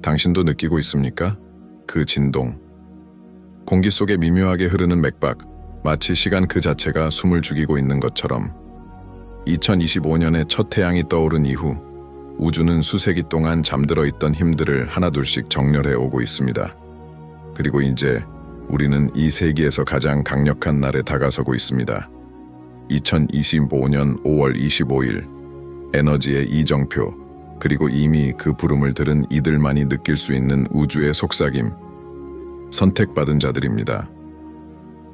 당신도 느끼고 있습니까? 그 진동. 공기 속에 미묘하게 흐르는 맥박, 마치 시간 그 자체가 숨을 죽이고 있는 것처럼. 2025년에 첫 태양이 떠오른 이후 우주는 수세기 동안 잠들어 있던 힘들을 하나둘씩 정렬해 오고 있습니다. 그리고 이제 우리는 이 세기에서 가장 강력한 날에 다가서고 있습니다. 2025년 5월 25일, 에너지의 이정표, 그리고 이미 그 부름을 들은 이들만이 느낄 수 있는 우주의 속삭임. 선택받은 자들입니다.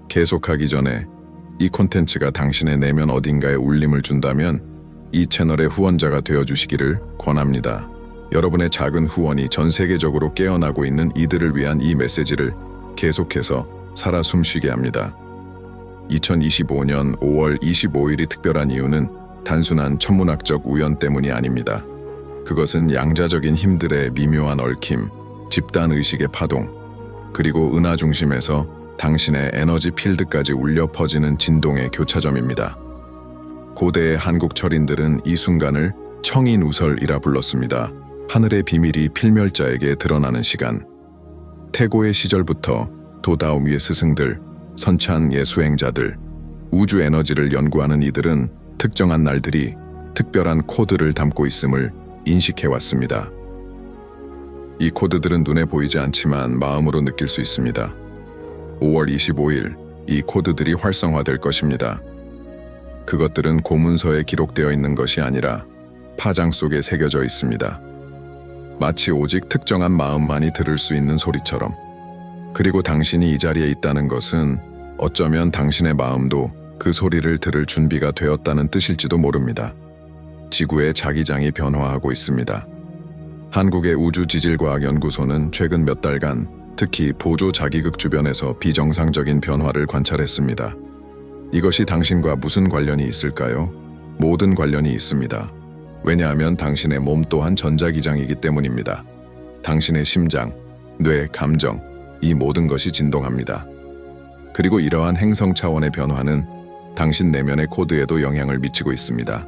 계속하기 전에 이 콘텐츠가 당신의 내면 어딘가에 울림을 준다면 이 채널의 후원자가 되어주시기를 권합니다. 여러분의 작은 후원이 전 세계적으로 깨어나고 있는 이들을 위한 이 메시지를 계속해서 살아 숨쉬게 합니다. 2025년 5월 25일이 특별한 이유는 단순한 천문학적 우연 때문이 아닙니다. 그것은 양자적인 힘들의 미묘한 얽힘, 집단의식의 파동, 그리고 은하 중심에서 당신의 에너지 필드까지 울려 퍼지는 진동의 교차점입니다. 고대의 한국 철인들은 이 순간을 청인우설이라 불렀습니다. 하늘의 비밀이 필멸자에게 드러나는 시간. 태고의 시절부터 도다우미의 스승들, 선찬의 수행자들, 우주 에너지를 연구하는 이들은 특정한 날들이 특별한 코드를 담고 있음을 인식해왔습니다. 이 코드들은 눈에 보이지 않지만 마음으로 느낄 수 있습니다. 5월 25일, 이 코드들이 활성화될 것입니다. 그것들은 고문서에 기록되어 있는 것이 아니라 파장 속에 새겨져 있습니다. 마치 오직 특정한 마음만이 들을 수 있는 소리처럼. 그리고 당신이 이 자리에 있다는 것은 어쩌면 당신의 마음도 그 소리를 들을 준비가 되었다는 뜻일지도 모릅니다. 지구의 자기장이 변화하고 있습니다. 한국의 우주지질과학연구소는 최근 몇 달간 특히 보조 자기극 주변에서 비정상적인 변화를 관찰했습니다. 이것이 당신과 무슨 관련이 있을까요? 모든 관련이 있습니다. 왜냐하면 당신의 몸 또한 전자기장이기 때문입니다. 당신의 심장, 뇌, 감정, 이 모든 것이 진동합니다. 그리고 이러한 행성 차원의 변화는 당신 내면의 코드에도 영향을 미치고 있습니다.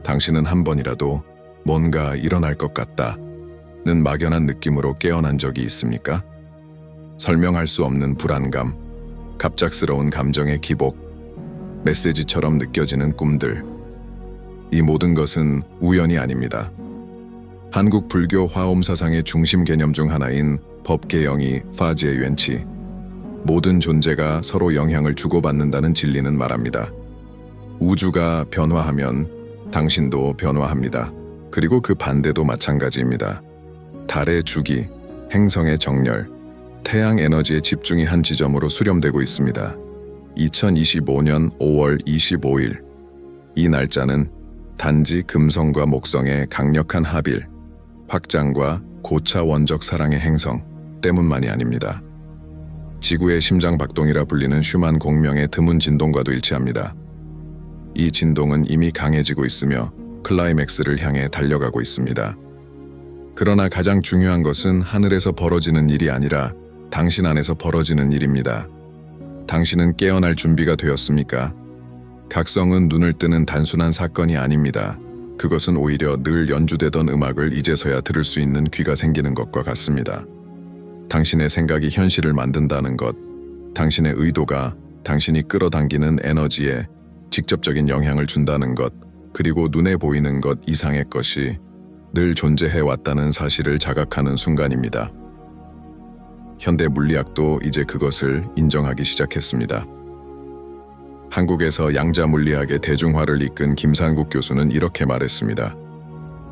당신은 한 번이라도 뭔가 일어날 것 같다는 막연한 느낌으로 깨어난 적이 있습니까? 설명할 수 없는 불안감, 갑작스러운 감정의 기복, 메시지처럼 느껴지는 꿈들. 이 모든 것은 우연이 아닙니다. 한국 불교 화엄 사상의 중심 개념 중 하나인 법계영이 파지의 유엔치, 모든 존재가 서로 영향을 주고받는다는 진리는 말합니다. 우주가 변화하면 당신도 변화합니다. 그리고 그 반대도 마찬가지입니다. 달의 주기, 행성의 정렬, 태양 에너지의 집중이 한 지점으로 수렴되고 있습니다. 2025년 5월 25일. 이 날짜는 단지 금성과 목성의 강력한 합일, 확장과 고차원적 사랑의 행성 때문만이 아닙니다. 지구의 심장박동이라 불리는 슈만 공명의 드문 진동과도 일치합니다. 이 진동은 이미 강해지고 있으며 클라이맥스를 향해 달려가고 있습니다. 그러나 가장 중요한 것은 하늘에서 벌어지는 일이 아니라 당신 안에서 벌어지는 일입니다. 당신은 깨어날 준비가 되었습니까? 각성은 눈을 뜨는 단순한 사건이 아닙니다. 그것은 오히려 늘 연주되던 음악을 이제서야 들을 수 있는 귀가 생기는 것과 같습니다. 당신의 생각이 현실을 만든다는 것, 당신의 의도가 당신이 끌어당기는 에너지에 직접적인 영향을 준다는 것, 그리고 눈에 보이는 것 이상의 것이 늘 존재해왔다는 사실을 자각하는 순간입니다. 현대 물리학도 이제 그것을 인정하기 시작했습니다. 한국에서 양자 물리학의 대중화를 이끈 김산국 교수는 이렇게 말했습니다.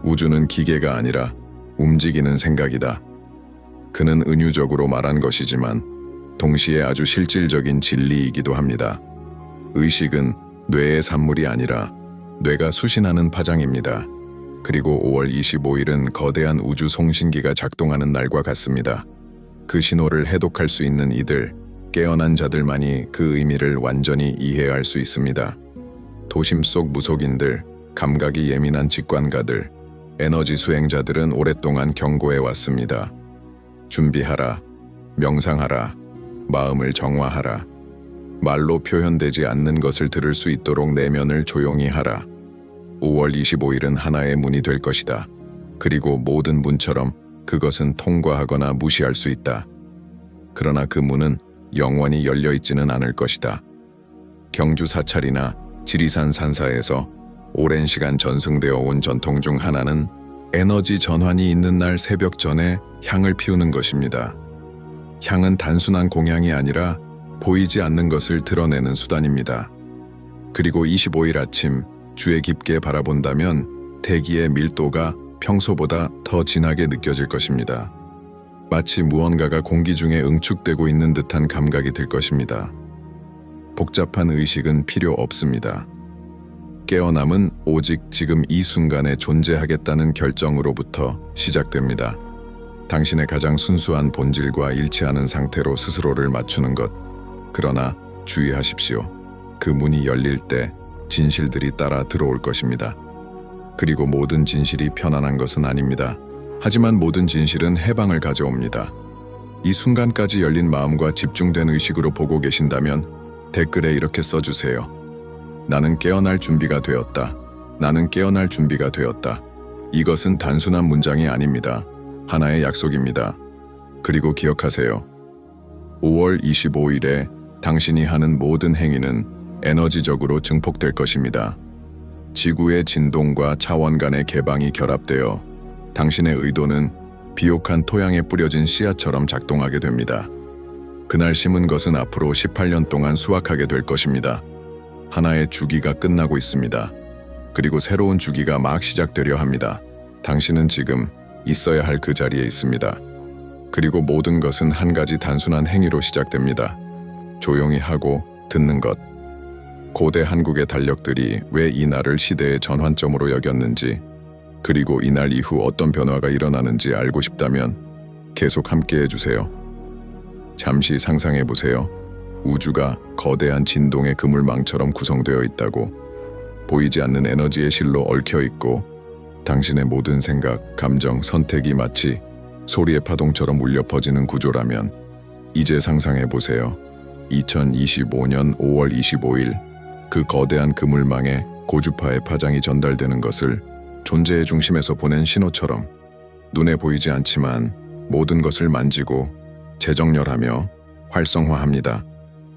우주는 기계가 아니라 움직이는 생각이다. 그는 은유적으로 말한 것이지만 동시에 아주 실질적인 진리이기도 합니다. 의식은 뇌의 산물이 아니라 뇌가 수신하는 파장입니다. 그리고 5월 25일은 거대한 우주 송신기가 작동하는 날과 같습니다. 그 신호를 해독할 수 있는 이들, 깨어난 자들만이 그 의미를 완전히 이해할 수 있습니다. 도심 속 무속인들, 감각이 예민한 직관가들, 에너지 수행자들은 오랫동안 경고해 왔습니다. 준비하라, 명상하라, 마음을 정화하라. 말로 표현되지 않는 것을 들을 수 있도록 내면을 조용히 하라. 5월 25일은 하나의 문이 될 것이다. 그리고 모든 문처럼 그것은 통과하거나 무시할 수 있다. 그러나 그 문은 영원히 열려 있지는 않을 것이다. 경주 사찰이나 지리산 산사에서 오랜 시간 전승되어 온 전통 중 하나는 에너지 전환이 있는 날 새벽 전에 향을 피우는 것입니다. 향은 단순한 공향이 아니라 보이지 않는 것을 드러내는 수단입니다. 그리고 25일 아침 주에 깊게 바라본다면 대기의 밀도가 평소보다 더 진하게 느껴질 것입니다. 마치 무언가가 공기 중에 응축되고 있는 듯한 감각이 들 것입니다. 복잡한 의식은 필요 없습니다. 깨어남은 오직 지금 이 순간에 존재하겠다는 결정으로부터 시작됩니다. 당신의 가장 순수한 본질과 일치하는 상태로 스스로를 맞추는 것. 그러나 주의하십시오. 그 문이 열릴 때 진실들이 따라 들어올 것입니다. 그리고 모든 진실이 편안한 것은 아닙니다. 하지만 모든 진실은 해방을 가져옵니다. 이 순간까지 열린 마음과 집중된 의식으로 보고 계신다면 댓글에 이렇게 써주세요. 나는 깨어날 준비가 되었다. 나는 깨어날 준비가 되었다. 이것은 단순한 문장이 아닙니다. 하나의 약속입니다. 그리고 기억하세요. 5월 25일에 당신이 하는 모든 행위는 에너지적으로 증폭될 것입니다. 지구의 진동과 차원 간의 개방이 결합되어 당신의 의도는 비옥한 토양에 뿌려진 씨앗처럼 작동하게 됩니다. 그날 심은 것은 앞으로 18년 동안 수확하게 될 것입니다. 하나의 주기가 끝나고 있습니다. 그리고 새로운 주기가 막 시작되려 합니다. 당신은 지금 있어야 할 그 자리에 있습니다. 그리고 모든 것은 한 가지 단순한 행위로 시작됩니다. 조용히 하고 듣는 것. 고대 한국의 달력들이 왜 이 날을 시대의 전환점으로 여겼는지, 그리고 이날 이후 어떤 변화가 일어나는지 알고 싶다면 계속 함께 해주세요. 잠시 상상해 보세요. 우주가 거대한 진동의 그물망처럼 구성되어 있다고. 보이지 않는 에너지의 실로 얽혀 있고 당신의 모든 생각, 감정, 선택이 마치 소리의 파동처럼 울려 퍼지는 구조라면 이제 상상해 보세요. 2025년 5월 25일 그 거대한 그물망에 고주파의 파장이 전달되는 것을 존재의 중심에서 보낸 신호처럼 눈에 보이지 않지만 모든 것을 만지고 재정렬하며 활성화합니다.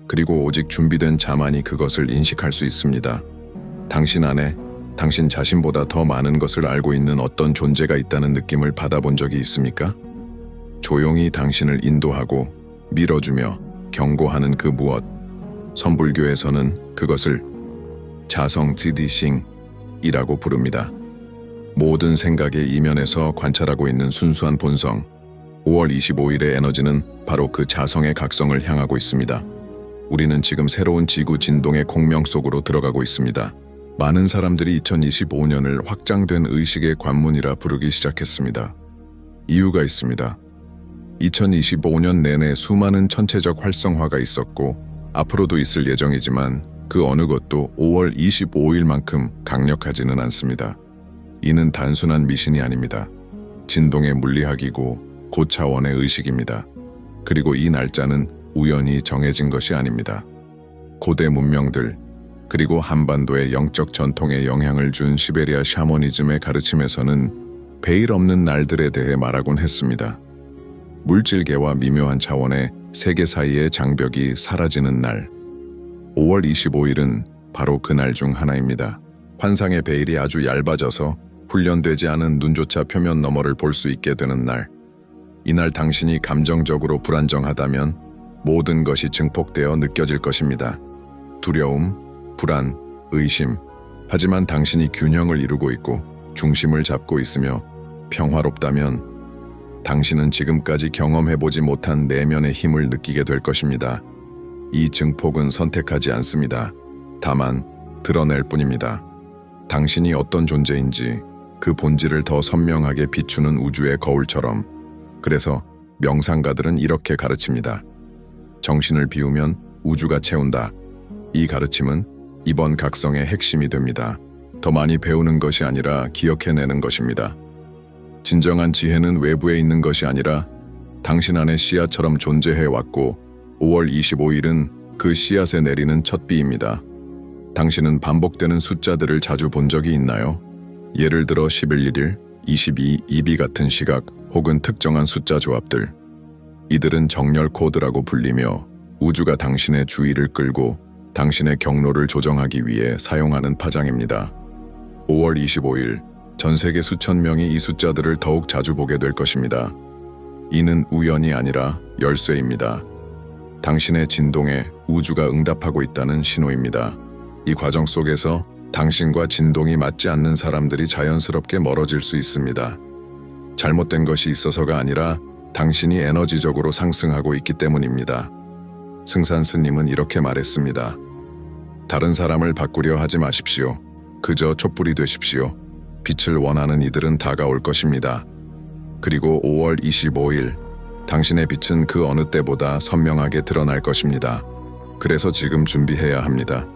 그리고 오직 준비된 자만이 그것을 인식할 수 있습니다. 당신 안에 당신 자신보다 더 많은 것을 알고 있는 어떤 존재가 있다는 느낌을 받아본 적이 있습니까? 조용히 당신을 인도하고 밀어주며 경고하는 그 무엇. 선불교에서는 그것을 자성 지디싱이라고 부릅니다. 모든 생각의 이면에서 관찰하고 있는 순수한 본성. 5월 25일의 에너지는 바로 그 자성의 각성을 향하고 있습니다. 우리는 지금 새로운 지구 진동의 공명 속으로 들어가고 있습니다. 많은 사람들이 2025년을 확장된 의식의 관문이라 부르기 시작했습니다. 이유가 있습니다. 2025년 내내 수많은 천체적 활성화가 있었고 앞으로도 있을 예정이지만 그 어느 것도 5월 25일만큼 강력하지는 않습니다. 이는 단순한 미신이 아닙니다. 진동의 물리학이고 고차원의 의식입니다. 그리고 이 날짜는 우연히 정해진 것이 아닙니다. 고대 문명들, 그리고 한반도의 영적 전통에 영향을 준 시베리아 샤머니즘의 가르침에서는 베일 없는 날들에 대해 말하곤 했습니다. 물질계와 미묘한 차원의 세계 사이의 장벽이 사라지는 날. 5월 25일은 바로 그 날 중 하나입니다. 환상의 베일이 아주 얇아져서 훈련되지 않은 눈조차 표면 너머를 볼 수 있게 되는 날. 이날 당신이 감정적으로 불안정하다면 모든 것이 증폭되어 느껴질 것입니다. 두려움, 불안, 의심. 하지만 당신이 균형을 이루고 있고 중심을 잡고 있으며 평화롭다면 당신은 지금까지 경험해보지 못한 내면의 힘을 느끼게 될 것입니다. 이 증폭은 선택하지 않습니다. 다만 드러낼 뿐입니다. 당신이 어떤 존재인지 그 본질을 더 선명하게 비추는 우주의 거울처럼. 그래서 명상가들은 이렇게 가르칩니다. 정신을 비우면 우주가 채운다. 이 가르침은 이번 각성의 핵심이 됩니다. 더 많이 배우는 것이 아니라 기억해내는 것입니다. 진정한 지혜는 외부에 있는 것이 아니라 당신 안의 씨앗처럼 존재해왔고 5월 25일은 그 씨앗에 내리는 첫 비입니다. 당신은 반복되는 숫자들을 자주 본 적이 있나요? 예를 들어 11일, 22, 2B 같은 시각 혹은 특정한 숫자 조합들. 이들은 정렬 코드라고 불리며 우주가 당신의 주의를 끌고 당신의 경로를 조정하기 위해 사용하는 파장입니다. 5월 25일, 전 세계 수천 명이 이 숫자들을 더욱 자주 보게 될 것입니다. 이는 우연이 아니라 열쇠입니다. 당신의 진동에 우주가 응답하고 있다는 신호입니다. 이 과정 속에서 당신과 진동이 맞지 않는 사람들이 자연스럽게 멀어질 수 있습니다. 잘못된 것이 있어서가 아니라 당신이 에너지적으로 상승하고 있기 때문입니다. 승산 스님은 이렇게 말했습니다. 다른 사람을 바꾸려 하지 마십시오. 그저 촛불이 되십시오. 빛을 원하는 이들은 다가올 것입니다. 그리고 5월 25일, 당신의 빛은 그 어느 때보다 선명하게 드러날 것입니다. 그래서 지금 준비해야 합니다.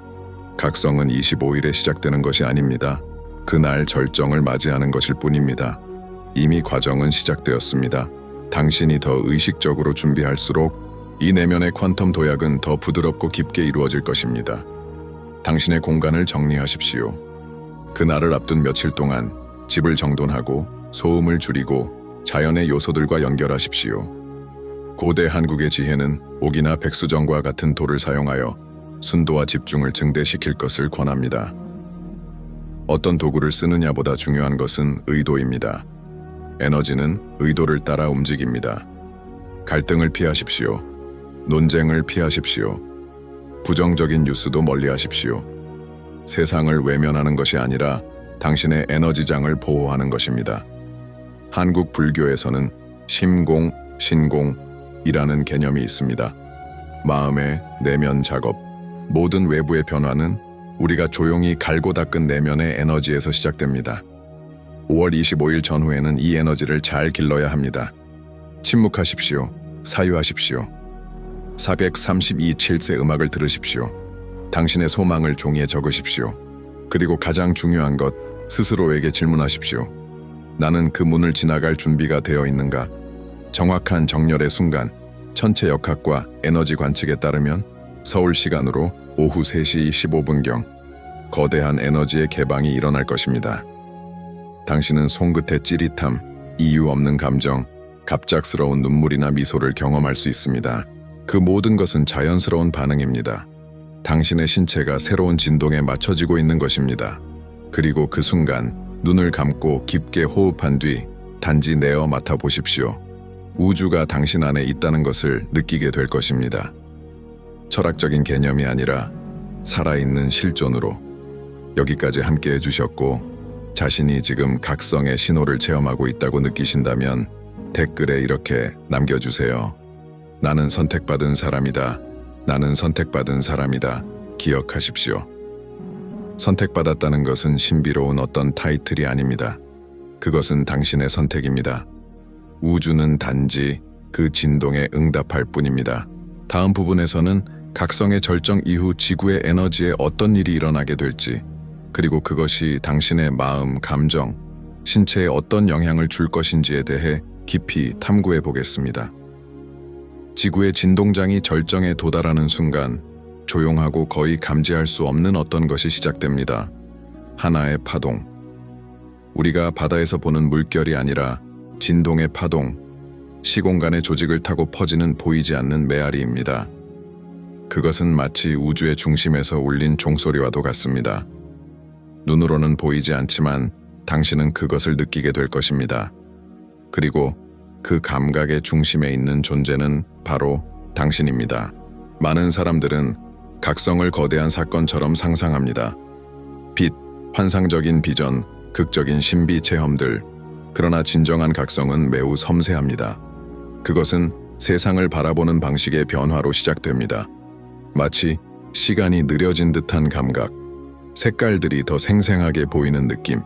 각성은 25일에 시작되는 것이 아닙니다. 그날 절정을 맞이하는 것일 뿐입니다. 이미 과정은 시작되었습니다. 당신이 더 의식적으로 준비할수록 이 내면의 퀀텀 도약은 더 부드럽고 깊게 이루어질 것입니다. 당신의 공간을 정리하십시오. 그날을 앞둔 며칠 동안 집을 정돈하고 소음을 줄이고 자연의 요소들과 연결하십시오. 고대 한국의 지혜는 옥이나 백수정과 같은 돌을 사용하여 순도와 집중을 증대시킬 것을 권합니다. 어떤 도구를 쓰느냐보다 중요한 것은 의도입니다. 에너지는 의도를 따라 움직입니다. 갈등을 피하십시오. 논쟁을 피하십시오. 부정적인 뉴스도 멀리하십시오. 세상을 외면하는 것이 아니라 당신의 에너지장을 보호하는 것입니다. 한국 불교에서는 심공, 신공이라는 개념이 있습니다. 마음의 내면 작업, 모든 외부의 변화는 우리가 조용히 갈고 닦은 내면의 에너지에서 시작됩니다. 5월 25일 전후에는 이 에너지를 잘 길러야 합니다. 침묵하십시오. 사유하십시오. 432.7세 음악을 들으십시오. 당신의 소망을 종이에 적으십시오. 그리고 가장 중요한 것, 스스로에게 질문하십시오. 나는 그 문을 지나갈 준비가 되어 있는가? 정확한 정렬의 순간, 천체 역학과 에너지 관측에 따르면 서울 시간으로 오후 3시 15분경 거대한 에너지의 개방이 일어날 것입니다. 당신은 손끝의 찌릿함, 이유 없는 감정, 갑작스러운 눈물이나 미소를 경험할 수 있습니다. 그 모든 것은 자연스러운 반응입니다. 당신의 신체가 새로운 진동에 맞춰지고 있는 것입니다. 그리고 그 순간 눈을 감고 깊게 호흡한 뒤 단지 내어 맡아 보십시오. 우주가 당신 안에 있다는 것을 느끼게 될 것입니다. 철학적인 개념이 아니라 살아있는 실존으로. 여기까지 함께 해주셨고 자신이 지금 각성의 신호를 체험하고 있다고 느끼신다면 댓글에 이렇게 남겨주세요. 나는 선택받은 사람이다. 나는 선택받은 사람이다. 기억하십시오. 선택받았다는 것은 신비로운 어떤 타이틀이 아닙니다. 그것은 당신의 선택입니다. 우주는 단지 그 진동에 응답할 뿐입니다. 다음 부분에서는 각성의 절정 이후 지구의 에너지에 어떤 일이 일어나게 될지, 그리고 그것이 당신의 마음, 감정, 신체에 어떤 영향을 줄 것인지에 대해 깊이 탐구해 보겠습니다. 지구의 진동장이 절정에 도달하는 순간 조용하고 거의 감지할 수 없는 어떤 것이 시작됩니다. 하나의 파동. 우리가 바다에서 보는 물결이 아니라 진동의 파동, 시공간의 조직을 타고 퍼지는 보이지 않는 메아리입니다. 그것은 마치 우주의 중심에서 울린 종소리와도 같습니다. 눈으로는 보이지 않지만 당신은 그것을 느끼게 될 것입니다. 그리고 그 감각의 중심에 있는 존재는 바로 당신입니다. 많은 사람들은 각성을 거대한 사건처럼 상상합니다. 빛, 환상적인 비전, 극적인 신비 체험들. 그러나 진정한 각성은 매우 섬세합니다. 그것은 세상을 바라보는 방식의 변화로 시작됩니다. 마치 시간이 느려진 듯한 감각, 색깔들이 더 생생하게 보이는 느낌,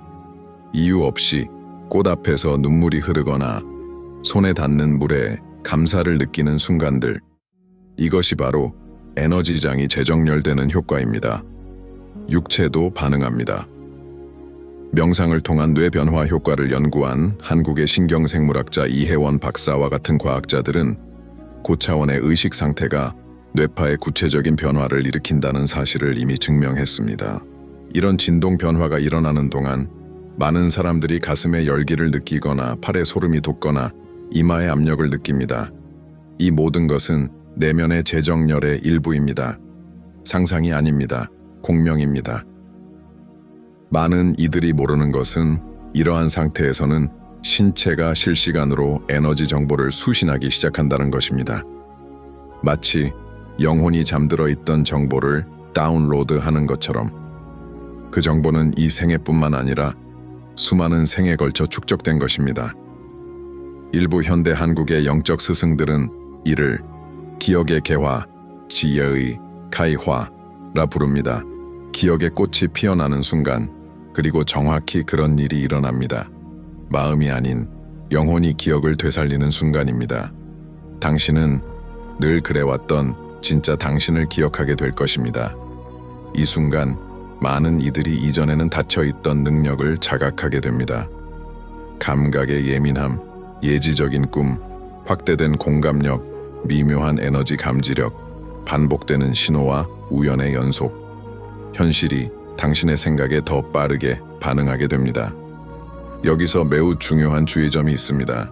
이유 없이 꽃 앞에서 눈물이 흐르거나 손에 닿는 물에 감사를 느끼는 순간들. 이것이 바로 에너지장이 재정렬되는 효과입니다. 육체도 반응합니다. 명상을 통한 뇌 변화 효과를 연구한 한국의 신경생물학자 이혜원 박사와 같은 과학자들은 고차원의 의식 상태가 뇌파의 구체적인 변화를 일으킨다는 사실을 이미 증명했습니다. 이런 진동 변화가 일어나는 동안 많은 사람들이 가슴에 열기를 느끼거나 팔에 소름이 돋거나 이마에 압력을 느낍니다. 이 모든 것은 내면의 재정렬의 일부입니다. 상상이 아닙니다. 공명입니다. 많은 이들이 모르는 것은 이러한 상태에서는 신체가 실시간으로 에너지 정보를 수신하기 시작한다는 것입니다. 마치 영혼이 잠들어 있던 정보를 다운로드하는 것처럼 그 정보는 이 생애뿐만 아니라 수많은 생에 걸쳐 축적된 것입니다. 일부 현대 한국의 영적 스승들은 이를 기억의 개화, 지혜의 가이화라 부릅니다. 기억의 꽃이 피어나는 순간, 그리고 정확히 그런 일이 일어납니다. 마음이 아닌 영혼이 기억을 되살리는 순간입니다. 당신은 늘 그래왔던 진짜 당신을 기억하게 될 것입니다. 이 순간 많은 이들이 이전에는 닫혀있던 능력을 자각하게 됩니다. 감각의 예민함, 예지적인 꿈, 확대된 공감력, 미묘한 에너지 감지력, 반복되는 신호와 우연의 연속. 현실이 당신의 생각에 더 빠르게 반응하게 됩니다. 여기서 매우 중요한 주의점이 있습니다.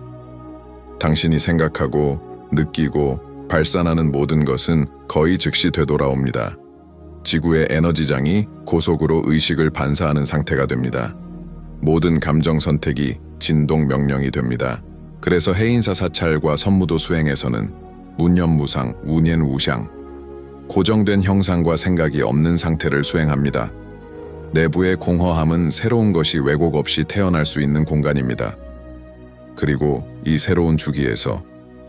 당신이 생각하고 느끼고 발산하는 모든 것은 거의 즉시 되돌아옵니다. 지구의 에너지장이 고속으로 의식을 반사하는 상태가 됩니다. 모든 감정 선택이 진동 명령이 됩니다. 그래서 해인사 사찰과 선무도 수행에서는 문념무상, 우년우샹, 고정된 형상과 생각이 없는 상태를 수행합니다. 내부의 공허함은 새로운 것이 왜곡 없이 태어날 수 있는 공간입니다. 그리고 이 새로운 주기에서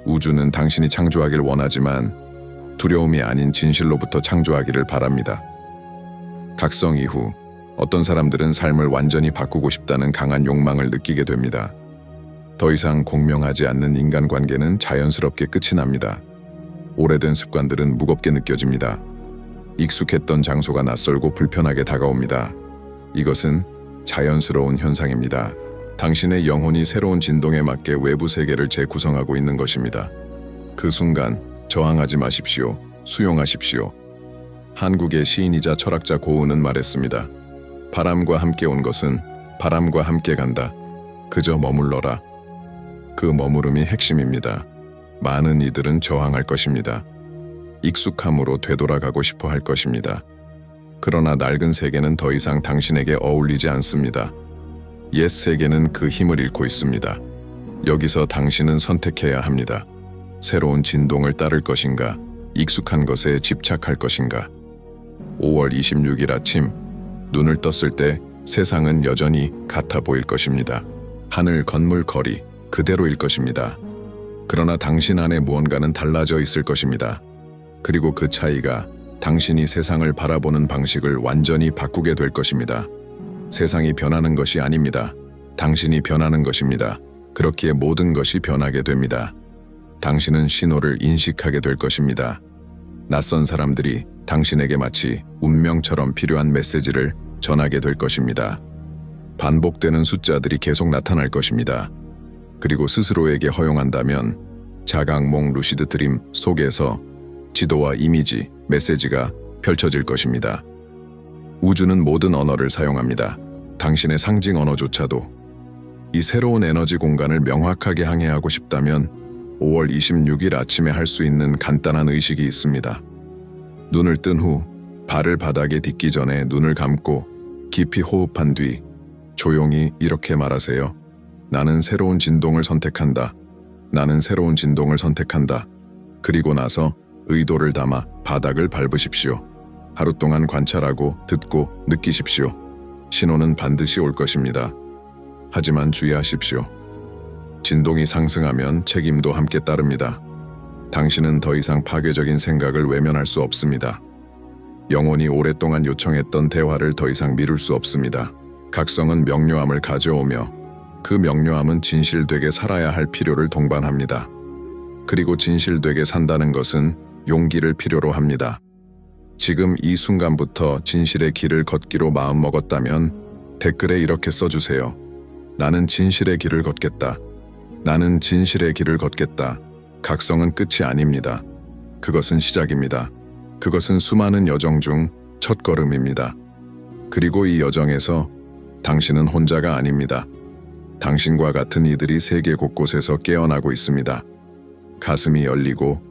우주는 당신이 창조하길 원하지만 두려움이 아닌 진실로부터 창조하기를 바랍니다. 각성 이후 어떤 사람들은 삶을 완전히 바꾸고 싶다는 강한 욕망을 느끼게 됩니다. 더 이상 공명하지 않는 인간관계는 자연스럽게 끝이 납니다. 오래된 습관들은 무겁게 느껴집니다. 익숙했던 장소가 낯설고 불편하게 다가옵니다. 이것은 자연스러운 현상입니다. 당신의 영혼이 새로운 진동에 맞게 외부 세계를 재구성하고 있는 것입니다. 그 순간 저항하지 마십시오. 수용하십시오. 한국의 시인이자 철학자 고은은 말했습니다. 바람과 함께 온 것은 바람과 함께 간다. 그저 머물러라. 그 머무름이 핵심입니다. 많은 이들은 저항할 것입니다. 익숙함으로 되돌아가고 싶어 할 것입니다. 그러나 낡은 세계는 더 이상 당신에게 어울리지 않습니다. 옛 세계는 그 힘을 잃고 있습니다. 여기서 당신은 선택해야 합니다. 새로운 진동을 따를 것인가, 익숙한 것에 집착할 것인가. 5월 26일 아침, 눈을 떴을 때 세상은 여전히 같아 보일 것입니다. 하늘, 건물, 거리, 그대로일 것입니다. 그러나 당신 안에 무언가는 달라져 있을 것입니다. 그리고 그 차이가 당신이 세상을 바라보는 방식을 완전히 바꾸게 될 것입니다. 세상이 변하는 것이 아닙니다. 당신이 변하는 것입니다. 그렇기에 모든 것이 변하게 됩니다. 당신은 신호를 인식하게 될 것입니다. 낯선 사람들이 당신에게 마치 운명처럼 필요한 메시지를 전하게 될 것입니다. 반복되는 숫자들이 계속 나타날 것입니다. 그리고 스스로에게 허용한다면 자각몽 루시드 드림 속에서 지도와 이미지, 메시지가 펼쳐질 것입니다. 우주는 모든 언어를 사용합니다. 당신의 상징 언어조차도. 이 새로운 에너지 공간을 명확하게 항해하고 싶다면 5월 26일 아침에 할 수 있는 간단한 의식이 있습니다. 눈을 뜬 후 발을 바닥에 딛기 전에 눈을 감고 깊이 호흡한 뒤 조용히 이렇게 말하세요. 나는 새로운 진동을 선택한다. 나는 새로운 진동을 선택한다. 그리고 나서 의도를 담아 바닥을 밟으십시오. 하루 동안 관찰하고 듣고 느끼십시오. 신호는 반드시 올 것입니다. 하지만 주의하십시오. 진동이 상승하면 책임도 함께 따릅니다. 당신은 더 이상 파괴적인 생각을 외면할 수 없습니다. 영혼이 오랫동안 요청했던 대화를 더 이상 미룰 수 없습니다. 각성은 명료함을 가져오며 그 명료함은 진실되게 살아야 할 필요를 동반합니다. 그리고 진실되게 산다는 것은 용기를 필요로 합니다. 지금 이 순간부터 진실의 길을 걷기로 마음먹었다면 댓글에 이렇게 써주세요. 나는 진실의 길을 걷겠다. 나는 진실의 길을 걷겠다. 각성은 끝이 아닙니다. 그것은 시작입니다. 그것은 수많은 여정 중 첫걸음입니다. 그리고 이 여정에서 당신은 혼자가 아닙니다. 당신과 같은 이들이 세계 곳곳에서 깨어나고 있습니다. 가슴이 열리고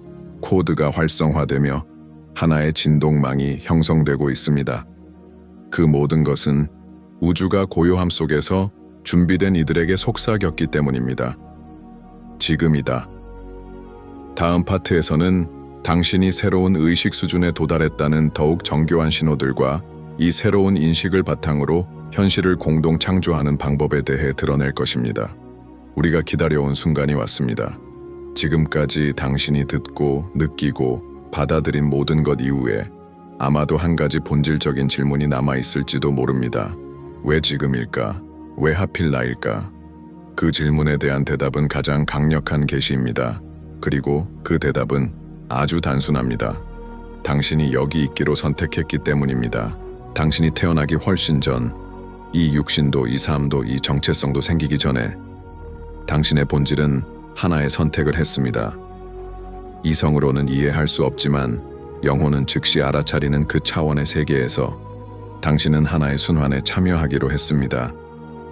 코드가 활성화되며 하나의 진동망이 형성되고 있습니다. 그 모든 것은 우주가 고요함 속에서 준비된 이들에게 속삭였기 때문입니다. 지금이다. 다음 파트에서는 당신이 새로운 의식 수준에 도달했다는 더욱 정교한 신호들과 이 새로운 인식을 바탕으로 현실을 공동 창조하는 방법에 대해 드러낼 것입니다. 우리가 기다려온 순간이 왔습니다. 지금까지 당신이 듣고 느끼고 받아들인 모든 것 이후에 아마도 한 가지 본질적인 질문이 남아있을지도 모릅니다. 왜 지금일까? 왜 하필 나일까? 그 질문에 대한 대답은 가장 강력한 계시입니다. 그리고 그 대답은 아주 단순합니다. 당신이 여기 있기로 선택했기 때문입니다. 당신이 태어나기 훨씬 전, 이 육신도 이 삶도 이 정체성도 생기기 전에 당신의 본질은 하나의 선택을 했습니다. 이성으로는 이해할 수 없지만 영혼은 즉시 알아차리는 그 차원의 세계에서 당신은 하나의 순환에 참여하기로 했습니다.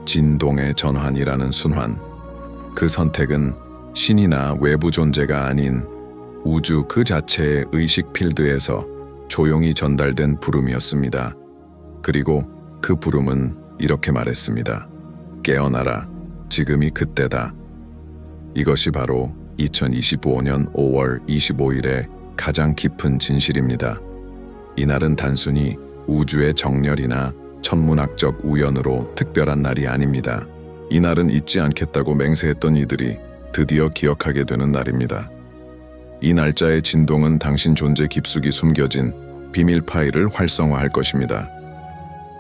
진동의 전환이라는 순환. 그 선택은 신이나 외부 존재가 아닌 우주 그 자체의 의식 필드에서 조용히 전달된 부름이었습니다. 그리고 그 부름은 이렇게 말했습니다. 깨어나라. 지금이 그때다. 이것이 바로 2025년 5월 25일의 가장 깊은 진실입니다. 이날은 단순히 우주의 정렬이나 천문학적 우연으로 특별한 날이 아닙니다. 이날은 잊지 않겠다고 맹세했던 이들이 드디어 기억하게 되는 날입니다. 이 날짜의 진동은 당신 존재 깊숙이 숨겨진 비밀 파일을 활성화할 것입니다.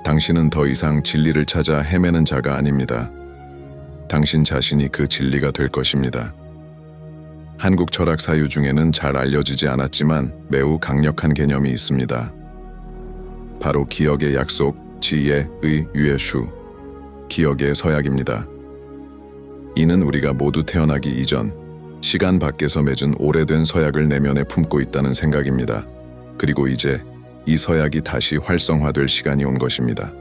당신은 더 이상 진리를 찾아 헤매는 자가 아닙니다. 당신 자신이 그 진리가 될 것입니다. 한국 철학 사유 중에는 잘 알려지지 않았지만 매우 강력한 개념이 있습니다. 바로 기억의 약속, 지혜의 유예슈, 기억의 서약입니다. 이는 우리가 모두 태어나기 이전 시간 밖에서 맺은 오래된 서약을 내면에 품고 있다는 생각입니다. 그리고 이제 이 서약이 다시 활성화될 시간이 온 것입니다.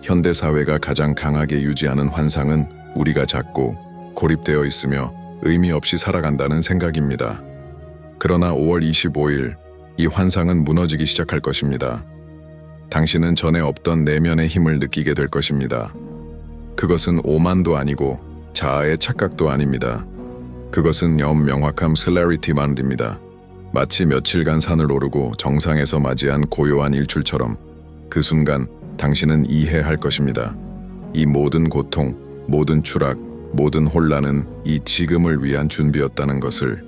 현대 사회가 가장 강하게 유지하는 환상은 우리가 작고 고립되어 있으며 의미 없이 살아간다는 생각입니다. 그러나 5월 25일 이 환상은 무너지기 시작할 것입니다. 당신은 전에 없던 내면의 힘을 느끼게 될 것입니다. 그것은 오만도 아니고 자아의 착각도 아닙니다. 그것은 명확함 슬래리티만입니다. 마치 며칠간 산을 오르고 정상에서 맞이한 고요한 일출처럼 그 순간 당신은 이해할 것입니다. 이 모든 고통, 모든 추락, 모든 혼란은 이 지금을 위한 준비였다는 것을.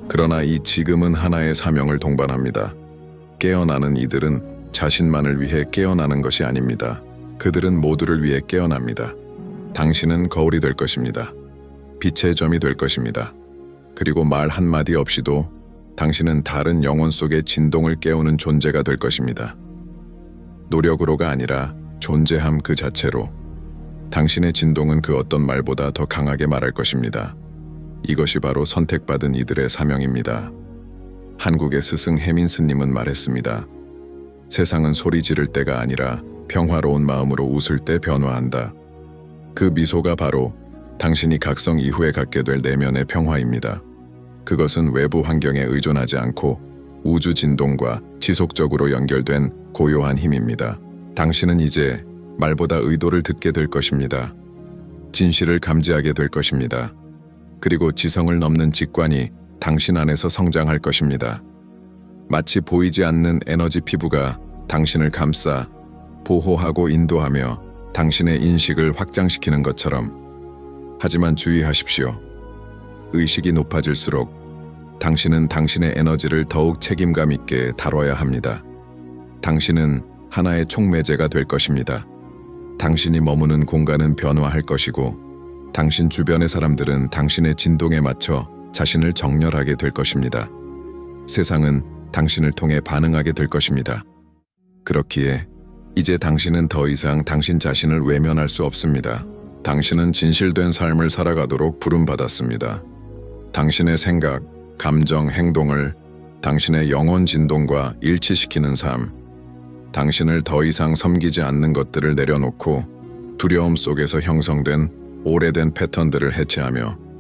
그러나 이 지금은 하나의 사명을 동반합니다. 깨어나는 이들은 자신만을 위해 깨어나는 것이 아닙니다. 그들은 모두를 위해 깨어납니다. 당신은 거울이 될 것입니다. 빛의 점이 될 것입니다. 그리고 말 한마디 없이도 당신은 다른 영혼 속의 진동을 깨우는 존재가 될 것입니다. 노력으로가 아니라 존재함 그 자체로 당신의 진동은 그 어떤 말보다 더 강하게 말할 것입니다. 이것이 바로 선택받은 이들의 사명입니다. 한국의 스승 해민 스님은 말했습니다. 세상은 소리 지를 때가 아니라 평화로운 마음으로 웃을 때 변화한다. 그 미소가 바로 당신이 각성 이후에 갖게 될 내면의 평화입니다. 그것은 외부 환경에 의존하지 않고 우주 진동과 지속적으로 연결된 고요한 힘입니다. 당신은 이제 말보다 의도를 듣게 될 것입니다. 진실을 감지하게 될 것입니다. 그리고 지성을 넘는 직관이 당신 안에서 성장할 것입니다. 마치 보이지 않는 에너지 피부가 당신을 감싸 보호하고 인도하며 당신의 인식을 확장시키는 것처럼. 하지만 주의하십시오. 의식이 높아질수록 당신은 당신의 에너지를 더욱 책임감 있게 다뤄야 합니다. 당신은 하나의 촉매제가 될 것입니다. 당신이 머무는 공간은 변화할 것이고 당신 주변의 사람들은 당신의 진동에 맞춰 자신을 정렬하게 될 것입니다. 세상은 당신을 통해 반응하게 될 것입니다. 그렇기에 이제 당신은 더 이상 당신 자신을 외면할 수 없습니다. 당신은 진실된 삶을 살아가도록 부름받았습니다. 당신의 생각, 감정, 행동을 당신의 영혼 진동과 일치시키는 삶, 당신을 더 이상 섬기지 않는 것들을 내려놓고 두려움 속에서 형성된 오래된 패턴들을 해체하며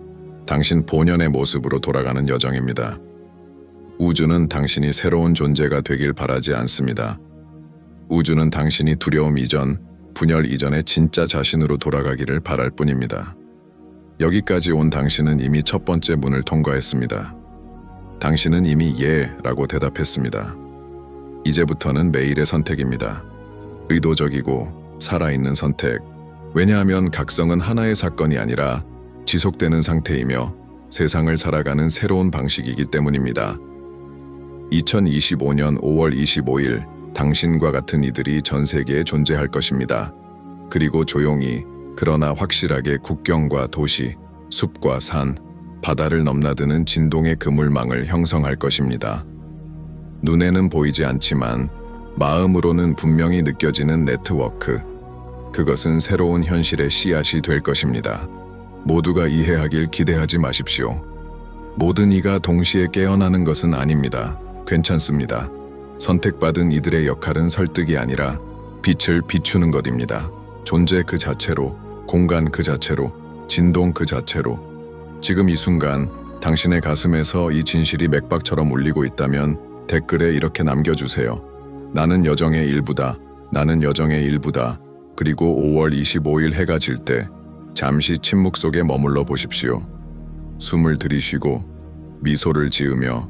당신 본연의 모습으로 돌아가는 여정입니다. 우주는 당신이 새로운 존재가 되길 바라지 않습니다. 우주는 당신이 두려움 이전, 분열 이전의 진짜 자신으로 돌아가기를 바랄 뿐입니다. 여기까지 온 당신은 이미 첫 번째 문을 통과했습니다. 당신은 이미 예라고 대답했습니다. 이제부터는 매일의 선택입니다. 의도적이고 살아있는 선택. 왜냐하면 각성은 하나의 사건이 아니라 지속되는 상태이며 세상을 살아가는 새로운 방식이기 때문입니다. 2025년 5월 25일 당신과 같은 이들이 전 세계에 존재할 것입니다. 그리고 조용히 그러나 확실하게 국경과 도시, 숲과 산, 바다를 넘나드는 진동의 그물망을 형성할 것입니다. 눈에는 보이지 않지만 마음으로는 분명히 느껴지는 네트워크. 그것은 새로운 현실의 씨앗이 될 것입니다. 모두가 이해하길 기대하지 마십시오. 모든 이가 동시에 깨어나는 것은 아닙니다. 괜찮습니다. 선택받은 이들의 역할은 설득이 아니라 빛을 비추는 것입니다. 존재 그 자체로, 공간 그 자체로, 진동 그 자체로. 지금 이 순간 당신의 가슴에서 이 진실이 맥박처럼 울리고 있다면 댓글에 이렇게 남겨주세요. 나는 여정의 일부다. 나는 여정의 일부다. 그리고 5월 25일 해가 질 때 잠시 침묵 속에 머물러 보십시오. 숨을 들이쉬고 미소를 지으며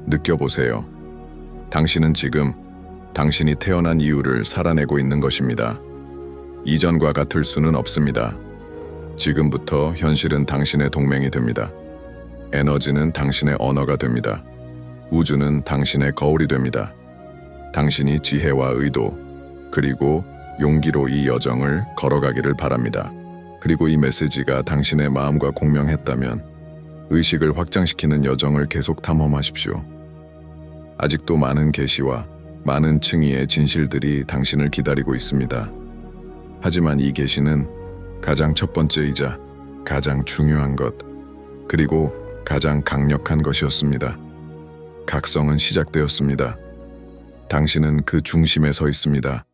느껴보세요. 당신은 지금 당신이 태어난 이유를 살아내고 있는 것입니다. 이전과 같을 수는 없습니다. 지금부터 현실은 당신의 동맹이 됩니다. 에너지는 당신의 언어가 됩니다. 우주는 당신의 거울이 됩니다. 당신이 지혜와 의도, 그리고 용기로 이 여정을 걸어가기를 바랍니다. 그리고 이 메시지가 당신의 마음과 공명했다면 의식을 확장시키는 여정을 계속 탐험하십시오. 아직도 많은 계시와 많은 층위의 진실들이 당신을 기다리고 있습니다. 하지만 이 계시는 가장 첫 번째이자 가장 중요한 것, 그리고 가장 강력한 것이었습니다. 각성은 시작되었습니다. 당신은 그 중심에 서 있습니다.